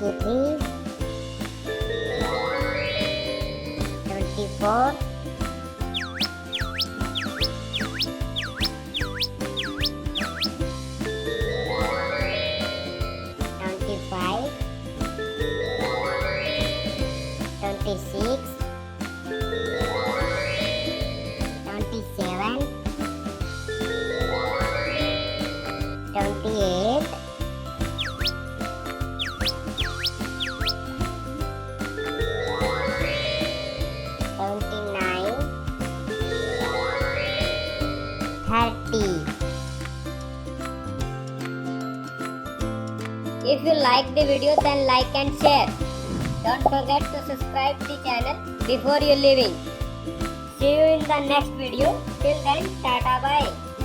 23, 24, 25, 26, 27, 28, 29, 30. If you like the video, then like and share. Don't forget to subscribe the channel before you leaving. See you in the next video. Till then, tata bye.